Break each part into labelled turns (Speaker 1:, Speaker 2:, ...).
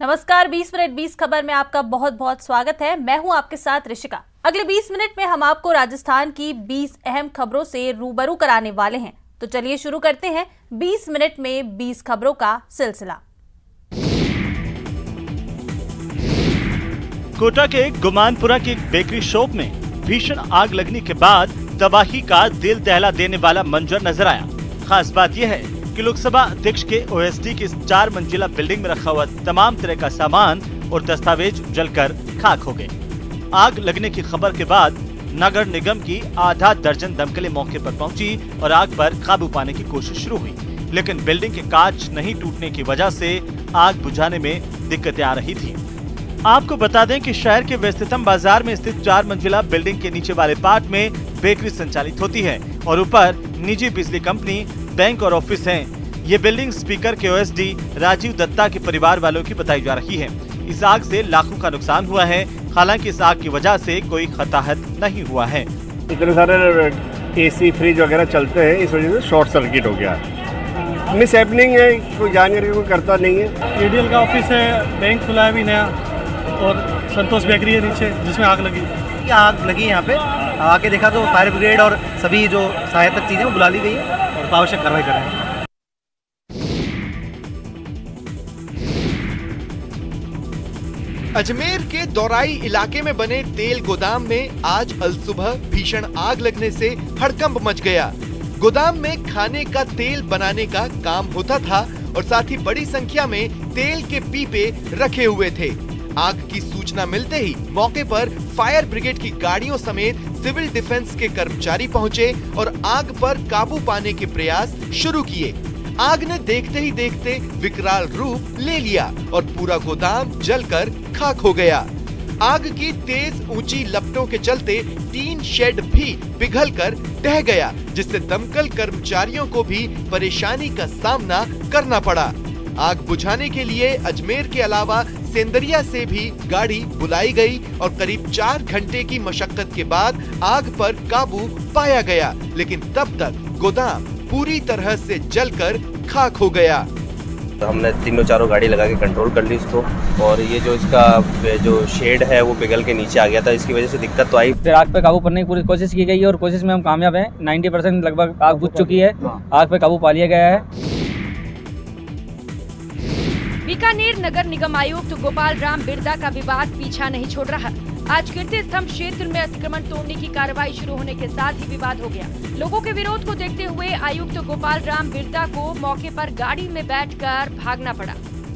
Speaker 1: नमस्कार, 20 मिनट 20 खबर में आपका बहुत बहुत स्वागत है। मैं हूं आपके साथ ऋषिका। अगले 20 मिनट में हम आपको राजस्थान की 20 अहम खबरों से रूबरू कराने वाले हैं। तो चलिए शुरू करते हैं 20 मिनट में 20 खबरों का सिलसिला।
Speaker 2: कोटा के गुमानपुरा की एक बेकरी शॉप में भीषण आग लगने के बाद तबाही का दिल दहला देने वाला मंजर नजर आया। खास बात यह है कि लोकसभा अध्यक्ष के ओएसडी की 4 मंजिला बिल्डिंग में रखा हुआ तमाम तरह का सामान और दस्तावेज जलकर खाक हो गए। आग लगने की खबर के बाद नगर निगम की आधा दर्जन दमकलें मौके पर पहुंची और आग पर काबू पाने की कोशिश शुरू हुई, लेकिन बिल्डिंग के कांच नहीं टूटने की वजह से आग बुझाने में दिक्कतें आ रही थी। आपको बता दें कि शहर के व्यस्ततम बाजार में स्थित 4 मंजिला बिल्डिंग के नीचे वाले पार्ट में बेकरी संचालित होती है और ऊपर निजी बिजली कंपनी, बैंक और ऑफिस हैं। ये बिल्डिंग स्पीकर के ओएसडी राजीव दत्ता के परिवार वालों की बताई जा रही है। इस आग से लाखों का नुकसान हुआ है। हालांकि इस आग की वजह से कोई हताहत नहीं हुआ है।
Speaker 3: इतने सारे एसी फ्रिज वगैरह चलते हैं, इस वजह से शॉर्ट सर्किट हो गया। मिस हैपनिंग है, कोई जानकारी कोई करता नहीं है।
Speaker 4: एडीएल का ऑफिस है, बैंक खुला है भी नया और संतोष बेकरी है नीचे जिसमें आग लगी।
Speaker 5: आग लगी यहाँ पे आके देखा तो फायर ब्रिगेड और सभी जो सहायतक चीजें वो बुला ली गई है और आवश्यक कार्रवाई कर रहे हैं।
Speaker 6: अजमेर के दौराई इलाके में बने तेल गोदाम में आज अलसुबह भीषण आग लगने से हड़कंप मच गया। गोदाम में खाने का तेल बनाने का काम होता था और साथ ही बड़ी संख्या में तेल के पीपे रखे हुए थे। आग की सूचना मिलते ही मौके पर फायर ब्रिगेड की गाड़ियों समेत सिविल डिफेंस के कर्मचारी पहुंचे और आग पर काबू पाने के प्रयास शुरू किए। आग ने देखते ही देखते विकराल रूप ले लिया और पूरा गोदाम जलकर खाक हो गया। आग की तेज ऊंची लपटों के चलते टीन शेड भी पिघलकर ढह गया, जिससे दमकल कर्मचारियों को भी परेशानी का सामना करना पड़ा। आग बुझाने के लिए अजमेर के अलावा सेंदरिया से भी गाड़ी बुलाई गई और करीब 4 घंटे की मशक्कत के बाद आग पर काबू पाया गया, लेकिन तब तक गोदाम पूरी तरह से जलकर खाक हो गया।
Speaker 7: तो हमने 3-4 गाड़ी लगा के कंट्रोल कर ली इसको, और ये जो इसका जो शेड है वो पिघल के नीचे आ गया था, इसकी वजह से दिक्कत तो आई।
Speaker 8: फिर आग पे काबू करने की पूरी कोशिश की गई है और कोशिश में हम कामयाब हैं। 90% लगभग आग बुझ चुकी है। आग पे काबू पा लिया गया है।
Speaker 9: बीकानेर नगर निगम आयुक्त गोपाल राम बिरदा का विवाद पीछा नहीं छोड़ रहा। आज कीर्ति स्तंभ क्षेत्र में अतिक्रमण तोड़ने की कार्रवाई शुरू होने के साथ ही विवाद हो गया। लोगों के विरोध को देखते हुए आयुक्त गोपाल राम बिरदा को मौके पर गाड़ी में बैठकर भागना पड़ा।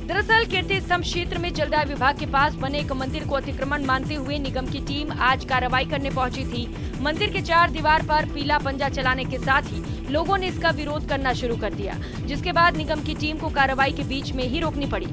Speaker 9: दरअसल कीर्ति स्तंभ क्षेत्र में जलदाय विभाग के पास बने एक मंदिर को अतिक्रमण मानते हुए निगम की टीम आज कार्रवाई करने पहुंची थी। मंदिर के 4 दीवार पर पीला पंजा चलाने के साथ ही लोगों ने इसका विरोध करना शुरू कर दिया, जिसके बाद निगम की टीम को कार्रवाई के बीच में ही रोकनी पड़ी।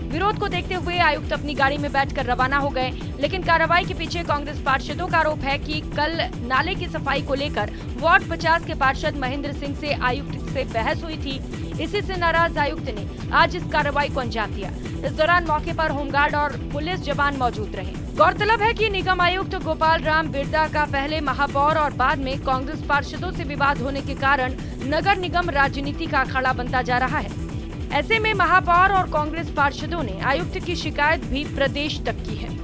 Speaker 9: विरोध को देखते हुए आयुक्त अपनी गाड़ी में बैठकर रवाना हो गए, लेकिन कार्रवाई के पीछे कांग्रेस पार्षदों का आरोप है कि कल नाले की सफाई को लेकर वार्ड 50 के पार्षद महेंद्र सिंह से आयुक्त से बहस हुई थी। इसी से नाराज आयुक्त ने आज इस कार्रवाई को अंजाम दिया। इस दौरान मौके पर होमगार्ड और पुलिस जवान मौजूद रहे। गौरतलब है कि निगम आयुक्त गोपाल राम बिरदा का पहले महापौर और बाद में कांग्रेस पार्षदों से विवाद होने के कारण नगर निगम राजनीति का अखाड़ा बनता जा रहा है। ऐसे में महापौर और कांग्रेस पार्षदों ने आयुक्त की शिकायत भी प्रदेश तक की है।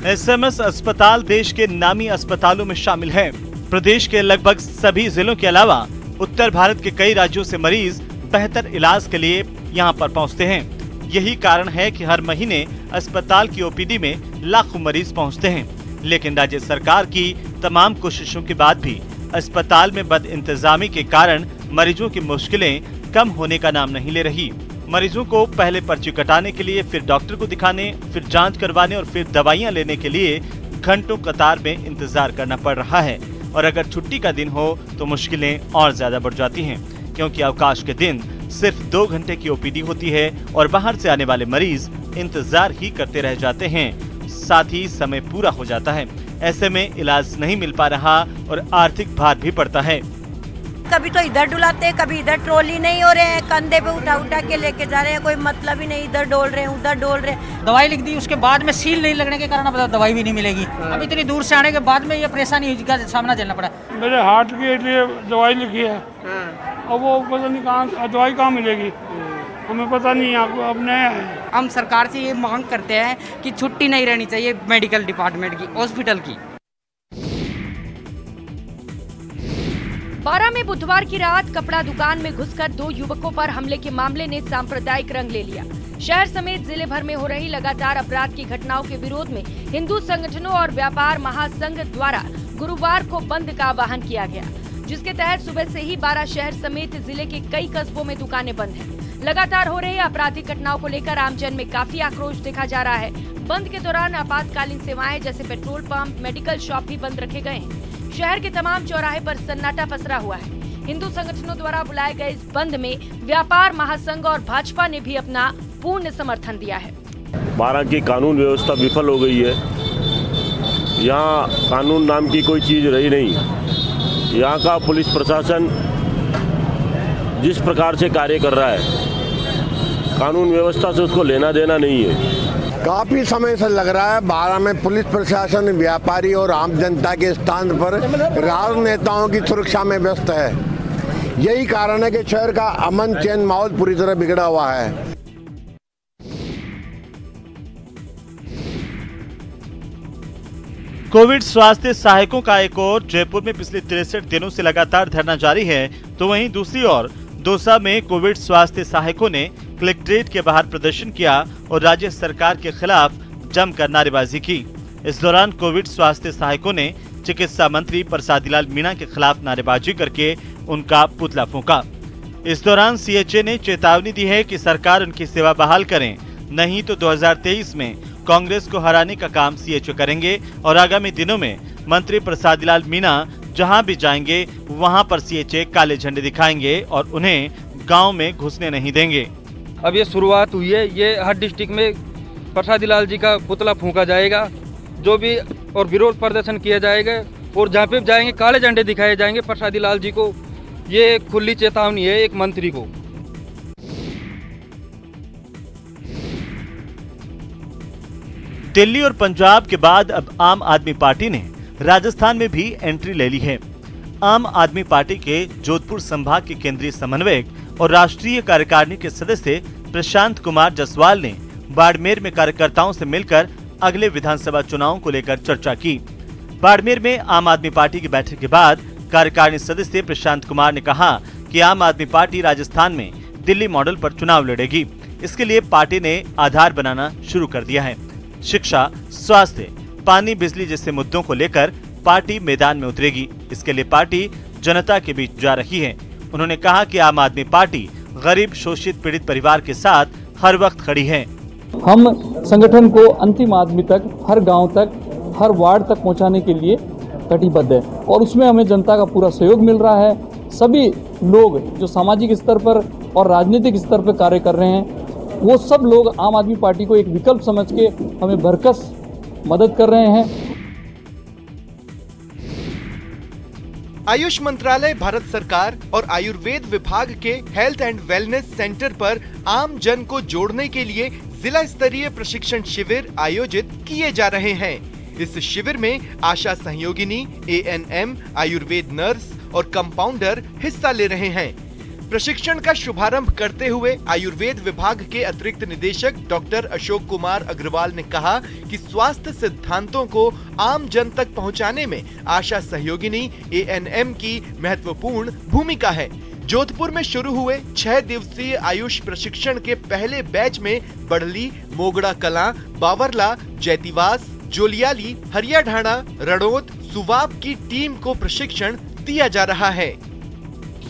Speaker 2: एसएमएस अस्पताल देश के नामी अस्पतालों में शामिल है। प्रदेश के लगभग सभी जिलों के अलावा उत्तर भारत के कई राज्यों से मरीज बेहतर इलाज के लिए यहां पर पहुंचते हैं। यही कारण है कि हर महीने अस्पताल की ओपीडी में लाखों मरीज पहुंचते हैं, लेकिन राज्य सरकार की तमाम कोशिशों के बाद भी अस्पताल में बदइंतजामी के कारण मरीजों की मुश्किलें कम होने का नाम नहीं ले रही। मरीजों को पहले पर्ची कटाने के लिए, फिर डॉक्टर को दिखाने, फिर जांच करवाने और फिर दवाइयां लेने के लिए घंटों कतार में इंतजार करना पड़ रहा है। और अगर छुट्टी का दिन हो तो मुश्किलें और ज्यादा बढ़ जाती हैं, क्योंकि अवकाश के दिन सिर्फ 2 घंटे की ओपीडी होती है और बाहर से आने वाले मरीज इंतजार ही करते रह जाते हैं। साथ ही समय पूरा हो जाता है। ऐसे में इलाज नहीं मिल पा रहा और आर्थिक भार भी पड़ता है।
Speaker 10: कभी तो इधर डुलाते हैं, कभी इधर ट्रॉली नहीं हो रहे हैं, कंधे पे उठा उठा के लेके जा रहे हैं, कोई मतलब ही नहीं, इधर डोल रहे हैं उधर डोल रहे हैं।
Speaker 11: दवाई लिख दी, उसके बाद में सील नहीं लगने के कारण अब दवाई भी नहीं मिलेगी। अब इतनी दूर से आने के बाद में ये परेशानी का सामना झेलना पड़ा।
Speaker 12: मेरे हार्ट के लिए दवाई लिखी है, अब वो पता नहीं कहाँ दवाई कहाँ मिलेगी, हमें पता नहीं, अब नया है।
Speaker 11: हम सरकार से ये मांग करते हैं कि छुट्टी नहीं रहनी चाहिए मेडिकल डिपार्टमेंट की, हॉस्पिटल की।
Speaker 9: 12 में बुधवार की रात कपड़ा दुकान में घुसकर 2 युवकों पर हमले के मामले ने सांप्रदायिक रंग ले लिया। शहर समेत जिले भर में हो रही लगातार अपराध की घटनाओं के विरोध में हिंदू संगठनों और व्यापार महासंघ द्वारा गुरुवार को बंद का आह्वान किया गया, जिसके तहत सुबह से ही 12 शहर समेत जिले के कई कस्बों में दुकानें बंद हैं। लगातार हो रही आपराधिक घटनाओं को लेकर आमजन में काफी आक्रोश देखा जा रहा है। बंद के दौरान आपातकालीन सेवाएं जैसे पेट्रोल पंप, मेडिकल शॉप भी बंद रखे गए हैं। शहर के तमाम चौराहे पर सन्नाटा पसरा हुआ है। हिंदू संगठनों द्वारा बुलाए गए इस बंद में व्यापार महासंघ और भाजपा ने भी अपना पूर्ण समर्थन दिया है।
Speaker 13: 12 की कानून व्यवस्था विफल हो गई है। यहाँ कानून नाम की कोई चीज रही नहीं। यहाँ का पुलिस प्रशासन जिस प्रकार से कार्य कर रहा है, कानून व्यवस्था से उसको लेना देना नहीं है।
Speaker 14: काफी समय से लग रहा है 12 में पुलिस प्रशासन व्यापारी और आम जनता के स्थान पर राजनेताओं की सुरक्षा में व्यस्त है। यही कारण है कि शहर का अमन चैन माहौल पूरी तरह बिगड़ा हुआ है।
Speaker 2: कोविड स्वास्थ्य सहायकों का एक और जयपुर में पिछले 63 दिनों से लगातार धरना जारी है, तो वहीं दूसरी ओर दौसा में कोविड स्वास्थ्य सहायकों ने कलेक्ट्रेट के बाहर प्रदर्शन किया और राज्य सरकार के खिलाफ जमकर नारेबाजी की। इस दौरान कोविड स्वास्थ्य सहायकों ने चिकित्सा मंत्री प्रसादीलाल मीणा के खिलाफ नारेबाजी करके उनका पुतला फूंका। इस दौरान सीएचए ने चेतावनी दी है कि सरकार उनकी सेवा बहाल करें, नहीं तो 2023 में कांग्रेस को हराने का काम सीएचए करेंगे और आगामी दिनों में मंत्री प्रसादीलाल मीणा जहां भी जाएंगे वहां पर सीएचए काले झंडे दिखाएंगे और उन्हें गांव में घुसने नहीं देंगे।
Speaker 15: अब ये शुरुआत हुई है, ये हर डिस्ट्रिक्ट में प्रसादीलाल जी का पुतला फूंका जाएगा, जो भी और विरोध प्रदर्शन किया जाएगा और जहाँ पे जाएंगे काले झंडे दिखाए जाएंगे प्रसादीलाल जी को। ये खुली चेतावनी है एक मंत्री को।
Speaker 2: दिल्ली और पंजाब के बाद अब आम आदमी पार्टी ने राजस्थान में भी एंट्री ले ली है। आम आदमी पार्टी के जोधपुर संभाग के केंद्रीय समन्वयक और राष्ट्रीय कार्यकारिणी के सदस्य प्रशांत कुमार जसवाल ने बाड़मेर में कार्यकर्ताओं से मिलकर अगले विधानसभा चुनावों को लेकर चर्चा की। बाड़मेर में आम आदमी पार्टी की बैठक के बाद कार्यकारिणी सदस्य प्रशांत कुमार ने कहा कि आम आदमी पार्टी राजस्थान में दिल्ली मॉडल पर चुनाव लड़ेगी। इसके लिए पार्टी ने आधार बनाना शुरू कर दिया है। शिक्षा, स्वास्थ्य, पानी, बिजली जैसे मुद्दों को लेकर पार्टी मैदान में उतरेगी। इसके लिए पार्टी जनता के बीच जा रही है। उन्होंने कहा कि आम आदमी पार्टी गरीब, शोषित, पीड़ित परिवार के साथ हर वक्त खड़ी है।
Speaker 16: हम संगठन को अंतिम आदमी तक, हर गांव तक, हर वार्ड तक पहुंचाने के लिए कटिबद्ध है और उसमें हमें जनता का पूरा सहयोग मिल रहा है। सभी लोग जो सामाजिक स्तर पर और राजनीतिक स्तर पर कार्य कर रहे हैं, वो सब लोग आम आदमी पार्टी को एक विकल्प समझ के हमें भरकस मदद कर रहे हैं।
Speaker 6: आयुष मंत्रालय, भारत सरकार और आयुर्वेद विभाग के हेल्थ एंड वेलनेस सेंटर पर आम जन को जोड़ने के लिए जिला स्तरीय प्रशिक्षण शिविर आयोजित किए जा रहे हैं। इस शिविर में आशा सहयोगिनी, ANM, आयुर्वेद नर्स और कंपाउंडर हिस्सा ले रहे हैं। प्रशिक्षण का शुभारंभ करते हुए आयुर्वेद विभाग के अतिरिक्त निदेशक डॉक्टर अशोक कुमार अग्रवाल ने कहा कि स्वास्थ्य सिद्धांतों को आम जन तक पहुंचाने में आशा सहयोगिनी, ANM की महत्वपूर्ण भूमिका है। जोधपुर में शुरू हुए 6 दिवसीय आयुष प्रशिक्षण के पहले बैच में बड़ली, मोगड़ा कलां, बावरला, जैतीवास, जोलियाली, हरियाढाणा, रणोद, सुवाब की टीम को प्रशिक्षण दिया जा रहा है।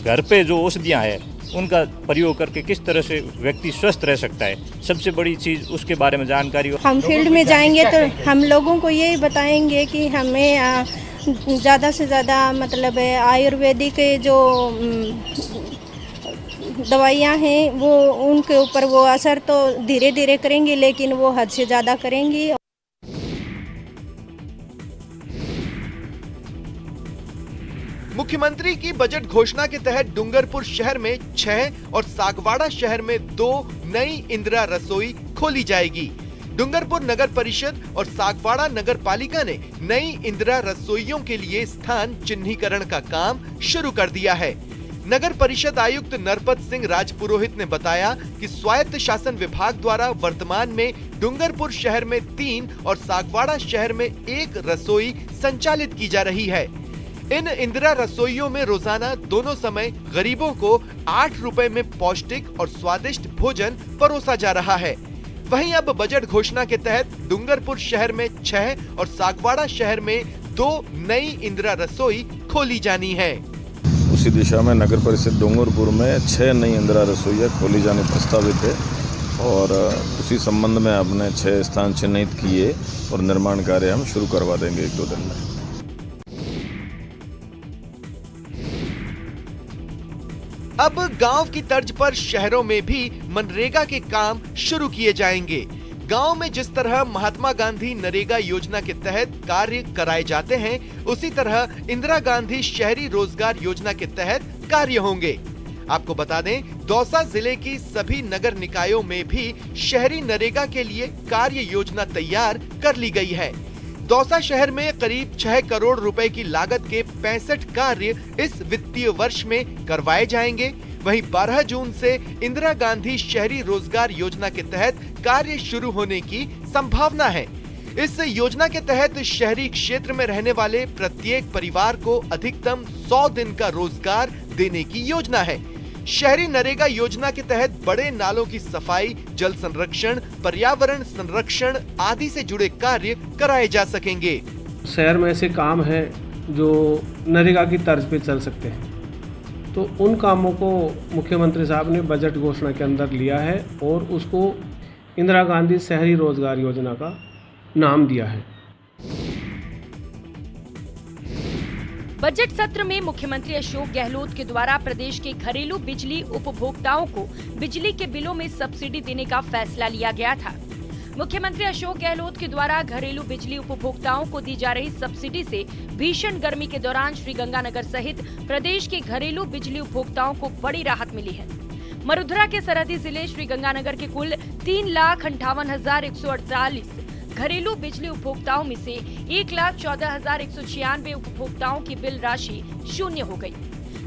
Speaker 17: घर पे जो औषधियाँ हैं उनका प्रयोग करके किस तरह से व्यक्ति स्वस्थ रह सकता है, सबसे बड़ी चीज़ उसके बारे में जानकारी हो।
Speaker 18: हम फील्ड में जाएंगे तो हम लोगों को यही बताएंगे कि हमें ज़्यादा से ज़्यादा मतलब आयुर्वेदिक जो दवाइयाँ हैं वो उनके ऊपर वो असर तो धीरे धीरे करेंगी, लेकिन वो हद से ज़्यादा करेंगी।
Speaker 6: मुख्यमंत्री की बजट घोषणा के तहत डूंगरपुर शहर में 6 और सागवाड़ा शहर में 2 नई इंदिरा रसोई खोली जाएगी। डूंगरपुर नगर परिषद और सागवाड़ा नगर पालिका ने नई इंदिरा रसोइयों के लिए स्थान चिन्हीकरण का काम शुरू कर दिया है। नगर परिषद आयुक्त नरपत सिंह राजपुरोहित ने बताया कि स्वायत्त शासन विभाग द्वारा वर्तमान में डूंगरपुर शहर में 3 और सागवाड़ा शहर में 1 रसोई संचालित की जा रही है। इन इंदिरा रसोइयों में रोजाना दोनों समय गरीबों को 8 रुपए में पौष्टिक और स्वादिष्ट भोजन परोसा जा रहा है। वहीं अब बजट घोषणा के तहत डूंगरपुर शहर में 6 और सागवाड़ा शहर में 2 नई इंदिरा रसोई खोली जानी है।
Speaker 19: उसी दिशा में नगर परिषद डूंगरपुर में 6 नई इंदिरा रसोइयाँ खोली जाने प्रस्तावित है और उसी संबंध में हमने 6 स्थान चिन्हित किए और निर्माण कार्य हम शुरू करवा देंगे 1-2 दिन में।
Speaker 6: अब गांव की तर्ज पर शहरों में भी मनरेगा के काम शुरू किए जाएंगे। गांव में जिस तरह महात्मा गांधी नरेगा योजना के तहत कार्य कराए जाते हैं, उसी तरह इंदिरा गांधी शहरी रोजगार योजना के तहत कार्य होंगे। आपको बता दें, दौसा जिले की सभी नगर निकायों में भी शहरी नरेगा के लिए कार्य योजना तैयार कर ली गई है। दौसा शहर में करीब 6 करोड़ रुपए की लागत के 65 कार्य इस वित्तीय वर्ष में करवाए जाएंगे। वहीं 12 जून से इंदिरा गांधी शहरी रोजगार योजना के तहत कार्य शुरू होने की संभावना है। इस योजना के तहत शहरी क्षेत्र में रहने वाले प्रत्येक परिवार को अधिकतम 100 दिन का रोजगार देने की योजना है। शहरी नरेगा योजना के तहत बड़े नालों की सफाई, जल संरक्षण, पर्यावरण संरक्षण आदि से जुड़े कार्य कराए जा सकेंगे।
Speaker 20: शहर में ऐसे काम हैं जो नरेगा की तर्ज पे चल सकते हैं, तो उन कामों को मुख्यमंत्री साहब ने बजट घोषणा के अंदर लिया है और उसको इंदिरा गांधी शहरी रोजगार योजना का नाम दिया है।
Speaker 9: बजट सत्र में मुख्यमंत्री अशोक गहलोत के द्वारा प्रदेश के घरेलू बिजली उपभोक्ताओं को बिजली के बिलों में सब्सिडी देने का फैसला लिया गया था। मुख्यमंत्री अशोक गहलोत के द्वारा घरेलू बिजली उपभोक्ताओं को दी जा रही सब्सिडी से भीषण गर्मी के दौरान श्रीगंगानगर सहित प्रदेश के घरेलू बिजली उपभोक्ताओं को बड़ी राहत मिली है। मरुधरा के सरहदी जिले श्रीगंगानगर के कुल 3,58,148 घरेलू बिजली उपभोक्ताओं में से 1,14,196 उपभोक्ताओं की बिल राशि शून्य हो गई।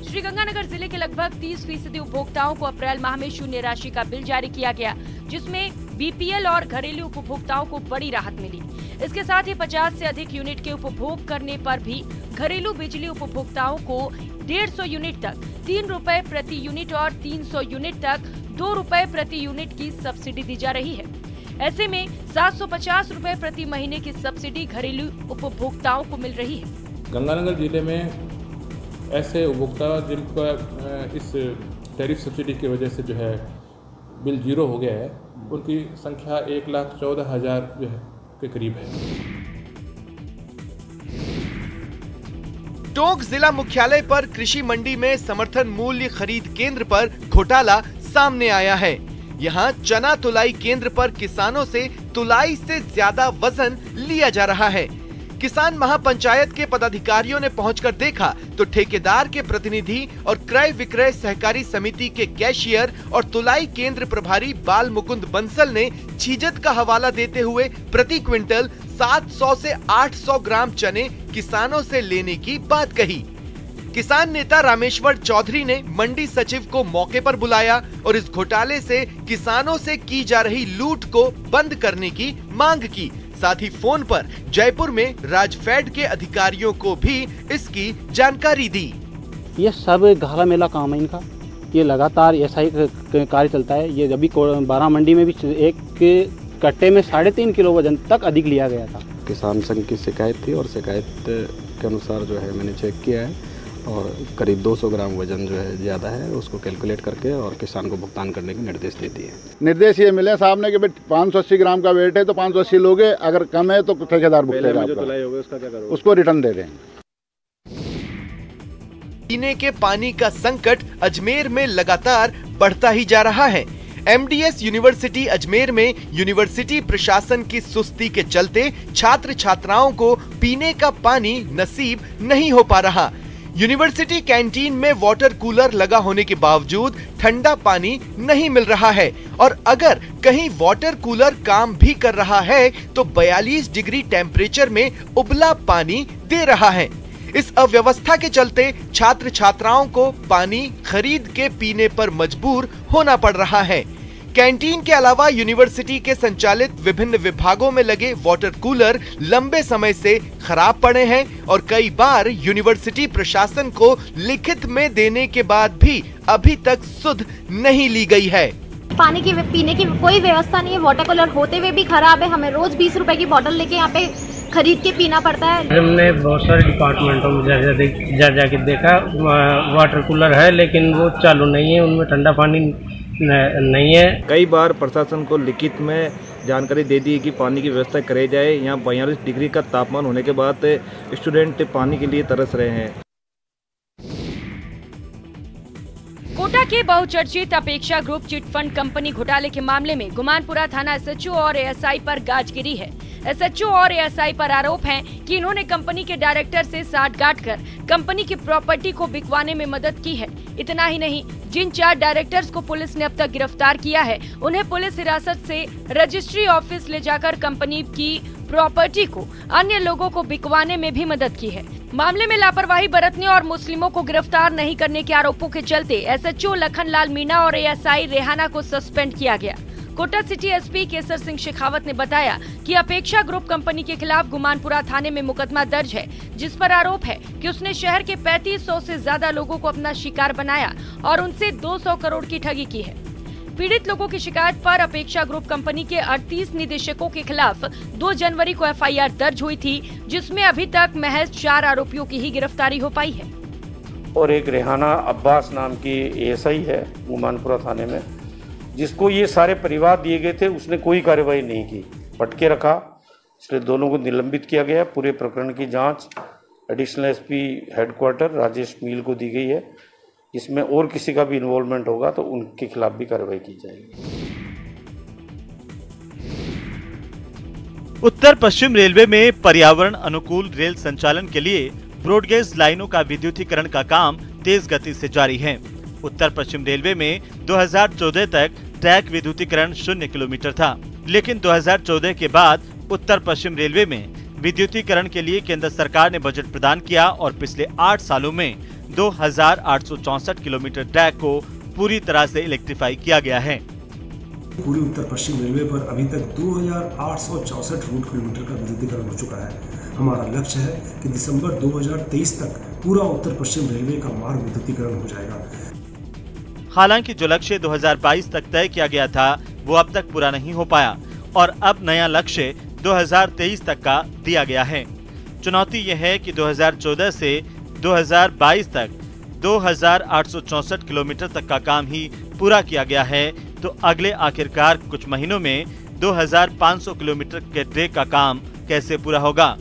Speaker 9: श्रीगंगानगर जिले के लगभग 30% उपभोक्ताओं को अप्रैल माह में शून्य राशि का बिल जारी किया गया, जिसमें बीपीएल और घरेलू उपभोक्ताओं को बड़ी राहत मिली। इसके साथ ही 50 से अधिक यूनिट के उपभोग करने पर भी घरेलू बिजली उपभोक्ताओं को 150 यूनिट तक 3 रुपए प्रति यूनिट और 300 यूनिट तक 2 रुपए प्रति यूनिट की सब्सिडी दी जा रही है। ऐसे में 750 रुपए प्रति महीने की सब्सिडी घरेलू उपभोक्ताओं को मिल रही है।
Speaker 21: गंगानगर जिले में ऐसे उपभोक्ता जिनका इस टैरिफ सब्सिडी की वजह से जो है बिल जीरो हो गया है, उनकी संख्या 1,14,000 जो है के करीब है।
Speaker 6: टोंक जिला मुख्यालय पर कृषि मंडी में समर्थन मूल्य खरीद केंद्र पर घोटाला सामने आया है। यहाँ चना तुलाई केंद्र पर किसानों से तुलाई से ज्यादा वजन लिया जा रहा है। किसान महापंचायत के पदाधिकारियों ने पहुंचकर देखा तो ठेकेदार के प्रतिनिधि और क्रय विक्रय सहकारी समिति के कैशियर और तुलाई केंद्र प्रभारी बाल मुकुंद बंसल ने छीजत का हवाला देते हुए प्रति क्विंटल 700 से 800 ग्राम चने किसानों से लेने की बात कही। किसान नेता रामेश्वर चौधरी ने मंडी सचिव को मौके पर बुलाया और इस घोटाले से किसानों से की जा रही लूट को बंद करने की मांग की। साथ ही फोन पर जयपुर में राजफेड के अधिकारियों को भी इसकी जानकारी दी।
Speaker 22: ये सब घाला मेला काम है इनका, ये लगातार ऐसा ही कार्य चलता है। ये अभी 12 मंडी में भी एक कट्टे में 3.5 किलो वजन तक अधिक लिया गया था।
Speaker 23: किसान संघ की शिकायत थी और शिकायत के अनुसार जो है मैंने चेक किया है और करीब 200 ग्राम वजन जो है ज़्यादा है, उसको कैलकुलेट करके और किसान को भुगतान करने के निर्देश दे दिए। निर्देश ये मिले साहब ने कि 580 ग्राम का वेट है तो 580 लोगे, अगर कम है तो ठेकेदार भुगतेगा आपका, उसको रिटर्न दे देंगे।
Speaker 6: पीने के पानी का संकट अजमेर में लगातार बढ़ता ही जा रहा है। एमडीएस यूनिवर्सिटी अजमेर में यूनिवर्सिटी प्रशासन की सुस्ती के चलते छात्र छात्राओं को पीने का पानी नसीब नहीं हो पा रहा। यूनिवर्सिटी कैंटीन में वाटर कूलर लगा होने के बावजूद ठंडा पानी नहीं मिल रहा है और अगर कहीं वाटर कूलर काम भी कर रहा है तो 42 डिग्री टेम्परेचर में उबला पानी दे रहा है। इस अव्यवस्था के चलते छात्र छात्राओं को पानी खरीद के पीने पर मजबूर होना पड़ रहा है। कैंटीन के अलावा यूनिवर्सिटी के संचालित विभिन्न विभागों में लगे वाटर कूलर लंबे समय से खराब पड़े हैं और कई बार यूनिवर्सिटी प्रशासन को लिखित में देने के बाद भी अभी तक सुध नहीं ली गई है।
Speaker 1: पानी की पीने की कोई व्यवस्था नहीं है, वाटर कूलर होते हुए भी खराब है। हमें रोज 20 रुपए की बोतल लेके यहाँ पे खरीद के पीना पड़ता है।
Speaker 3: हमने बहुत सारे डिपार्टमेंटों में जा के देखा, वाटर कूलर है लेकिन वो चालू नहीं है, उनमें ठंडा पानी नहीं है।
Speaker 4: कई बार प्रशासन को लिखित में जानकारी दे दी कि पानी की व्यवस्था करे जाए। यहाँ 42 डिग्री का तापमान होने के बाद स्टूडेंट पानी के लिए तरस रहे हैं।
Speaker 9: कोटा के बहुचर्चित अपेक्षा ग्रुप चिटफंड कंपनी घोटाले के मामले में गुमानपुरा थाना एसएचओ और एएसआई पर गाज गिरी है। एसएचओ और एएसआई पर आरोप है कि इन्होंने कंपनी के डायरेक्टर से साठगांठ कर कंपनी की प्रॉपर्टी को बिकवाने में मदद की है। इतना ही नहीं, जिन 4 डायरेक्टर्स को पुलिस ने अब तक गिरफ्तार किया है उन्हें पुलिस हिरासत से रजिस्ट्री ऑफिस ले जाकर कंपनी की प्रॉपर्टी को अन्य लोगों को बिकवाने में भी मदद की है। मामले में लापरवाही बरतने और मुस्लिमों को गिरफ्तार नहीं करने के आरोपों के चलते एसएचओ लखनलाल मीणा और एएसआई रेहाना को सस्पेंड किया गया। कोटा सिटी एसपी केसर सिंह शेखावत ने बताया कि अपेक्षा ग्रुप कंपनी के खिलाफ गुमानपुरा थाने में मुकदमा दर्ज है, जिस पर आरोप है कि उसने शहर के 3500 से ज्यादा लोगों को अपना शिकार बनाया और उनसे 200 करोड़ की ठगी की है। पीड़ित लोगों की शिकायत पर अपेक्षा ग्रुप कंपनी के 38 निदेशकों के खिलाफ 2 जनवरी को एफआईआर दर्ज हुई थी, जिसमें अभी तक महज 4 आरोपियों की ही गिरफ्तारी हो पाई है।
Speaker 24: और एक रेहाना अब्बास नाम की एएसआई है गुमानपुरा थाने में, जिसको ये सारे परिवार दिए गए थे, उसने कोई कार्रवाई नहीं की, पटके रखा, इसलिए दोनों को निलंबित किया गया। पूरे प्रकरण की जांच एडिशनल एसपी हेडक्वार्टर राजेश मील को दी गई है। इसमें और किसी का भी इन्वॉल्वमेंट होगा तो उनके खिलाफ भी कार्रवाई की जाएगी।
Speaker 2: उत्तर पश्चिम रेलवे में पर्यावरण अनुकूल रेल संचालन के लिए ब्रॉडगेज लाइनों का विद्युतीकरण का काम तेज गति से जारी है। उत्तर पश्चिम रेलवे में 2014 तक ट्रैक विद्युतीकरण 0 किलोमीटर था, लेकिन 2014 के बाद उत्तर पश्चिम रेलवे में विद्युतीकरण के लिए केंद्र सरकार ने बजट प्रदान किया और पिछले 8 सालों में 2864 किलोमीटर ट्रैक को पूरी तरह से इलेक्ट्रीफाई किया गया है।
Speaker 25: पूरी उत्तर पश्चिम रेलवे पर अभी तक 2864 रूट किलोमीटर का विद्युतीकरण हो चुका है। हमारा लक्ष्य है कि दिसंबर 2023 तक पूरा उत्तर पश्चिम रेलवे का मार्ग विद्युतीकरण हो जाएगा।
Speaker 2: हालांकि जो लक्ष्य 2022 तक तय किया गया था वो अब तक पूरा नहीं हो पाया और अब नया लक्ष्य 2023 तक का दिया गया है। चुनौती यह है कि 2014 से 2022 तक 2864 किलोमीटर तक का काम ही पूरा किया गया है, तो अगले आखिरकार कुछ महीनों में 2500 किलोमीटर के ट्रैक का काम कैसे पूरा होगा।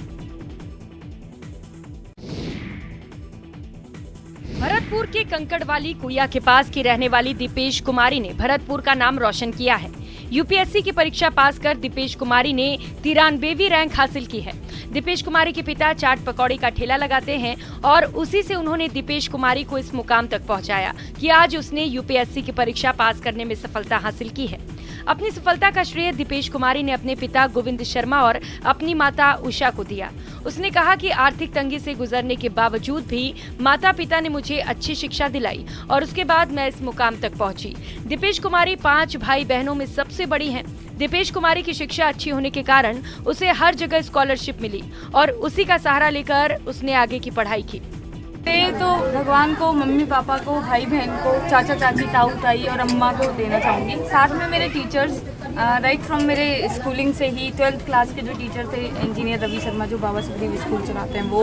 Speaker 9: भरतपुर के कंकड़वाली कुइया के पास की रहने वाली दीपेश कुमारी ने भरतपुर का नाम रोशन किया है। यूपीएससी की परीक्षा पास कर दीपेश कुमारी ने 93वीं रैंक हासिल की है। दीपेश कुमारी के पिता चाट पकौड़ी का ठेला लगाते हैं और उसी से उन्होंने दीपेश कुमारी को इस मुकाम तक पहुंचाया कि आज उसने यूपीएससी की परीक्षा पास करने में सफलता हासिल की है। अपनी सफलता का श्रेय दीपेश कुमारी ने अपने पिता गोविंद शर्मा और अपनी माता उषा को दिया। उसने कहा कि आर्थिक तंगी से गुजरने के बावजूद भी माता पिता ने मुझे अच्छी शिक्षा दिलाई और उसके बाद मैं इस मुकाम तक पहुंची। दीपेश कुमारी 5 भाई बहनों में सबसे बड़ी हैं। दीपेश कुमारी की शिक्षा अच्छी होने के कारण उसे हर जगह स्कॉलरशिप मिली और उसी का सहारा लेकर उसने आगे की पढ़ाई की।
Speaker 26: तो भगवान को, मम्मी पापा को, भाई बहन को, चाचा चाची, ताऊ ताई और अम्मा को देना चाहूँगी। साथ में मेरे टीचर्स राइट फ्रॉम मेरे स्कूलिंग से ही 12th क्लास के जो टीचर थे इंजीनियर रवि शर्मा जो बाबा सुखदेव स्कूल चलाते हैं वो,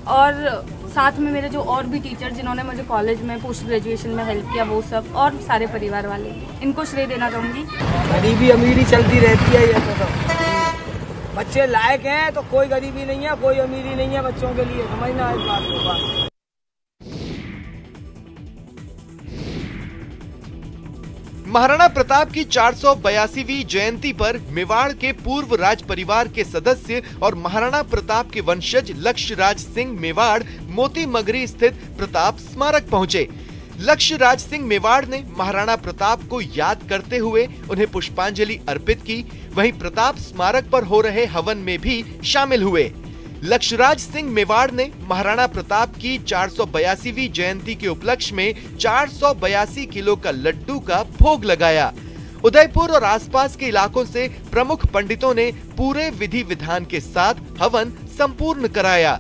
Speaker 26: और साथ में मेरे जो और भी टीचर जिन्होंने मुझे कॉलेज में पोस्ट ग्रेजुएशन में हेल्प किया वो सब, और सारे परिवार वाले, इनको श्रेय देना चाहूँगी।
Speaker 27: गरीबी अमीरी चलती रहती है, ये तो बच्चे लायक हैं तो कोई गरीबी नहीं है, कोई अमीरी नहीं है बच्चों के लिए, समझना इस बात को।
Speaker 6: महाराणा प्रताप की 482वीं जयंती पर मेवाड़ के पूर्व राज परिवार के सदस्य और महाराणा प्रताप के वंशज लक्ष्य राज सिंह मेवाड़ मोती मगरी स्थित प्रताप स्मारक पहुंचे। लक्ष्य राज सिंह मेवाड़ ने महाराणा प्रताप को याद करते हुए उन्हें पुष्पांजलि अर्पित की। वहीं प्रताप स्मारक पर हो रहे हवन में भी शामिल हुए। लक्ष्यराज सिंह मेवाड़ ने महाराणा प्रताप की 482वीं जयंती के उपलक्ष्य में 482 किलो का लड्डू का भोग लगाया। उदयपुर और आसपास के इलाकों से प्रमुख पंडितों ने पूरे विधि विधान के साथ हवन संपूर्ण कराया।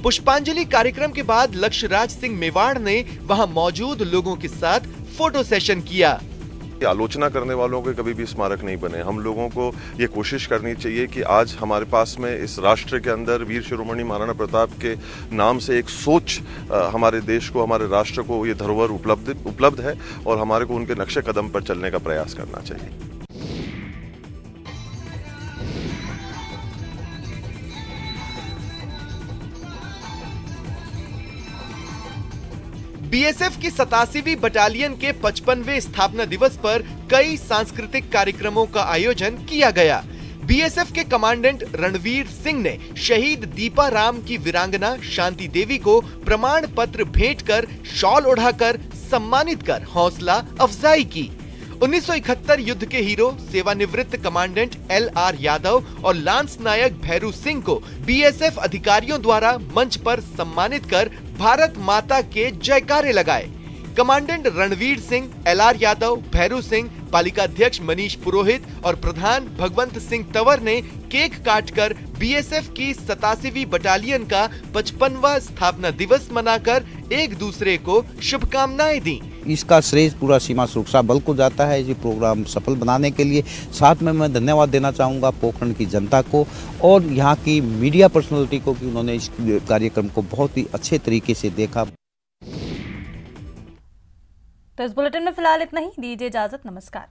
Speaker 6: पुष्पांजलि कार्यक्रम के बाद लक्ष्यराज सिंह मेवाड़ ने वहां मौजूद लोगों के साथ फोटो सेशन किया।
Speaker 5: आलोचना करने वालों के कभी भी स्मारक नहीं बने। हम लोगों को ये कोशिश करनी चाहिए कि आज हमारे पास में इस राष्ट्र के अंदर वीर शिरोमणि महाराणा प्रताप के नाम से एक सोच हमारे देश को, हमारे राष्ट्र को ये धरोहर उपलब्ध है और हमारे को उनके नक्शे कदम पर चलने का प्रयास करना चाहिए।
Speaker 6: बीएसएफ की 87वीं बटालियन के 55वें स्थापना दिवस पर कई सांस्कृतिक कार्यक्रमों का आयोजन किया गया। बीएसएफ के कमांडेंट रणवीर सिंह ने शहीद दीपा राम की वीरांगना शांति देवी को प्रमाण पत्र भेंट कर शॉल ओढ़ाकर सम्मानित कर हौसला अफजाई की। 1971 युद्ध के हीरो सेवानिवृत्त कमांडेंट LR यादव और लांस नायक भैरू सिंह को बीएसएफ अधिकारियों द्वारा मंच पर सम्मानित कर भारत माता के जयकारे लगाए। कमांडेंट रणवीर सिंह, LR यादव, भैरू सिंह, पालिका अध्यक्ष मनीष पुरोहित और प्रधान भगवंत सिंह तंवर ने केक काटकर बीएसएफ की 87वीं बटालियन का 55वां स्थापना दिवस मनाकर एक दूसरे को शुभकामनाएं दी।
Speaker 7: इसका श्रेय पूरा सीमा सुरक्षा बल को जाता है ये प्रोग्राम सफल बनाने के लिए। साथ में मैं धन्यवाद देना चाहूँगा पोखरण की जनता को और यहाँ की मीडिया पर्सनैलिटी को कि उन्होंने इस कार्यक्रम को बहुत ही अच्छे तरीके से देखा।
Speaker 8: तो इस बुलेटिन में फिलहाल इतना ही। दीजिए इजाजत। नमस्कार।